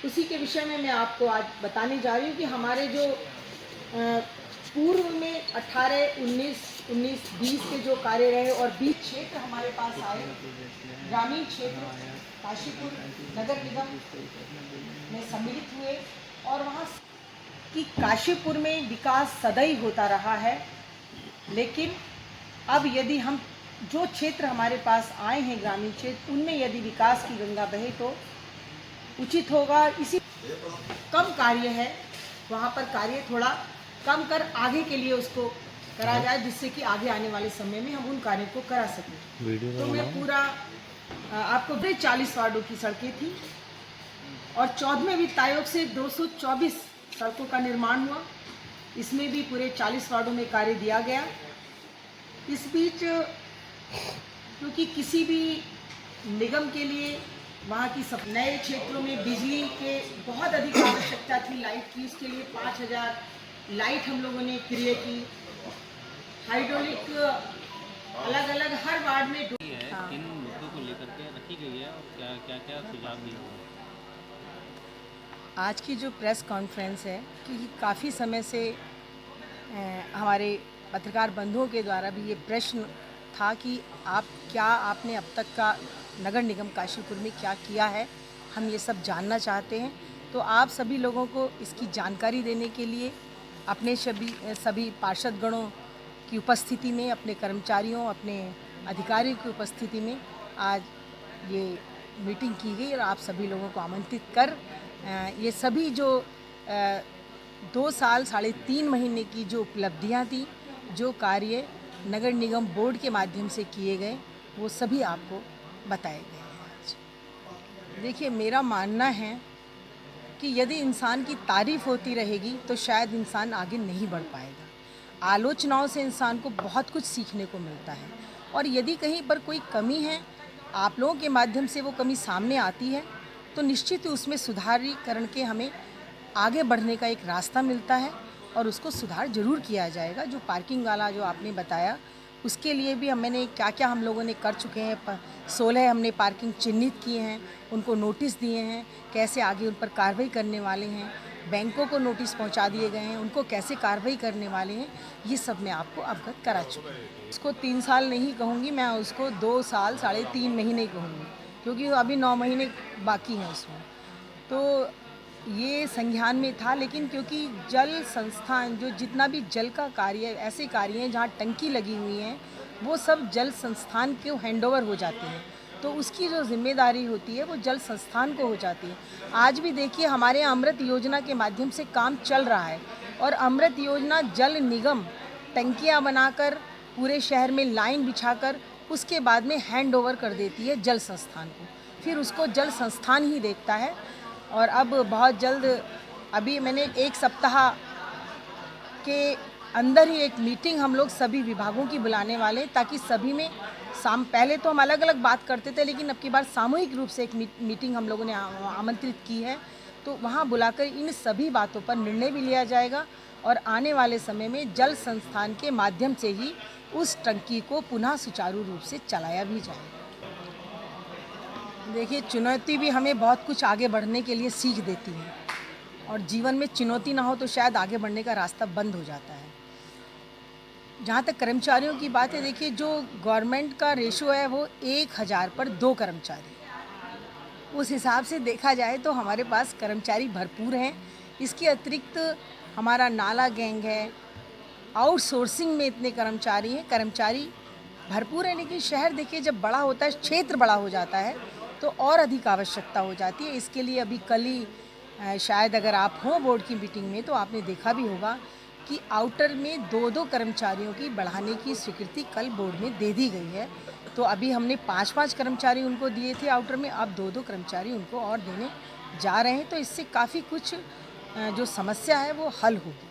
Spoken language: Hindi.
उसी के विषय में मैं आपको आज बताने जा रही हूँ कि हमारे जो पूर्व में 18, 19, 20 के जो कार्य रहे और 20 क्षेत्र हमारे पास आए, ग्रामीण क्षेत्र काशीपुर नगर निगम में सम्मिलित हुए और वहाँ कि काशीपुर में विकास सदैव होता रहा है। लेकिन अब यदि हम जो क्षेत्र हमारे पास आए हैं ग्रामीण क्षेत्र, उनमें यदि विकास की गंगा बहे तो उचित होगा। इसी कम कार्य है, वहाँ पर कार्य थोड़ा कम कर आगे के लिए उसको करा जाए, जिससे कि आगे आने वाले समय में हम उन कार्यों को करा सकें। तो मैं पूरा आपको 40 वार्डों की सड़कें थी और 14वें वित्त आयोग से 224 सड़कों का निर्माण हुआ। इसमें भी पूरे 40 वार्डों में कार्य दिया गया। इस बीच क्योंकि किसी भी निगम के लिए वहाँ की सब नए क्षेत्रों में बिजली के बहुत अधिक आवश्यकता थी, लाइट की। इसके लिए 5000 लाइट हम लोगों ने क्रिएट की। हाइड्रोलिक अलग अलग हर वार्ड में किन मुद्दों को लेकर के रखी गई है और क्या क्या सुझाव दिए हुए हैं? आज की जो प्रेस कॉन्फ्रेंस है, क्योंकि काफ़ी समय से हमारे पत्रकार बंधुओं के द्वारा भी ये प्रश्न था कि आपने अब तक का नगर निगम काशीपुर में क्या किया है, हम ये सब जानना चाहते हैं। तो आप सभी लोगों को इसकी जानकारी देने के लिए अपने सभी पार्षदगणों की उपस्थिति में, अपने कर्मचारियों, अपने अधिकारियों की उपस्थिति में आज ये मीटिंग की गई और आप सभी लोगों को आमंत्रित कर ये सभी जो 2 साल 3.5 महीने की जो उपलब्धियां थी, जो कार्य नगर निगम बोर्ड के माध्यम से किए गए, वो सभी आपको बताए गए हैं आज। देखिए, मेरा मानना है कि यदि इंसान की तारीफ़ होती रहेगी तो शायद इंसान आगे नहीं बढ़ पाएगा। आलोचनाओं से इंसान को बहुत कुछ सीखने को मिलता है और यदि कहीं पर कोई कमी है, आप लोगों के माध्यम से वो कमी सामने आती है, तो निश्चित ही उसमें सुधारीकरण के हमें आगे बढ़ने का एक रास्ता मिलता है और उसको सुधार ज़रूर किया जाएगा। जो पार्किंग वाला जो आपने बताया, उसके लिए भी मैंने क्या हम लोगों ने कर चुके हैं। 16 हमने पार्किंग चिन्हित किए हैं, उनको नोटिस दिए हैं, कैसे आगे उन पर कार्रवाई करने वाले हैं। बैंकों को नोटिस पहुंचा दिए गए हैं, उनको कैसे कार्रवाई करने वाले हैं, ये सब मैं आपको अवगत करा चुकी हूँ। उसको 3 साल नहीं कहूँगी, मैं उसको 2 साल 3.5 महीने कहूँगी, क्योंकि अभी 9 महीने बाकी हैं उसमें। तो ये संज्ञान में था, लेकिन क्योंकि जल संस्थान जो जितना भी जल का कार्य, ऐसे कार्य हैं जहाँ टंकी लगी हुई हैं, वो सब जल संस्थान को हैंडओवर हो जाते हैं, तो उसकी जो जिम्मेदारी होती है वो जल संस्थान को हो जाती है। आज भी देखिए, हमारे यहाँ अमृत योजना के माध्यम से काम चल रहा है और अमृत योजना जल निगम टंकियाँ बनाकर पूरे शहर में लाइन बिछाकर उसके बाद में हैंड ओवर कर देती है जल संस्थान को, फिर उसको जल संस्थान ही देखता है। और अब बहुत जल्द, अभी मैंने 1 सप्ताह के अंदर ही एक मीटिंग हम लोग सभी विभागों की बुलाने वाले हैं, ताकि सभी में पहले तो हम अलग अलग बात करते थे, लेकिन अब की बार सामूहिक रूप से एक मीटिंग हम लोगों ने आमंत्रित की है। तो वहाँ बुलाकर इन सभी बातों पर निर्णय भी लिया जाएगा और आने वाले समय में जल संस्थान के माध्यम से ही उस टंकी को पुनः सुचारू रूप से चलाया भी जाएगा। देखिए, चुनौती भी हमें बहुत कुछ आगे बढ़ने के लिए सीख देती है और जीवन में चुनौती ना हो तो शायद आगे बढ़ने का रास्ता बंद हो जाता है। जहाँ तक कर्मचारियों की बात है, देखिए, जो गवर्नमेंट का रेशो है वो 1000 पर 2 कर्मचारी, उस हिसाब से देखा जाए तो हमारे पास कर्मचारी भरपूर हैं। इसके अतिरिक्त हमारा नाला गैंग है, आउटसोर्सिंग में इतने कर्मचारी भरपूर हैं। लेकिन शहर देखिए, जब बड़ा होता है, क्षेत्र बड़ा हो जाता है, तो और अधिक आवश्यकता हो जाती है। इसके लिए अभी कल ही शायद अगर आप हों बोर्ड की मीटिंग में, तो आपने देखा भी होगा कि आउटर में 2-2 कर्मचारियों की बढ़ाने की स्वीकृति कल बोर्ड में दे दी गई है। तो अभी हमने 5-5 कर्मचारी उनको दिए थे आउटर में, अब 2-2 कर्मचारी उनको और देने जा रहे हैं। तो इससे काफ़ी कुछ जो समस्या है वो हल होगी।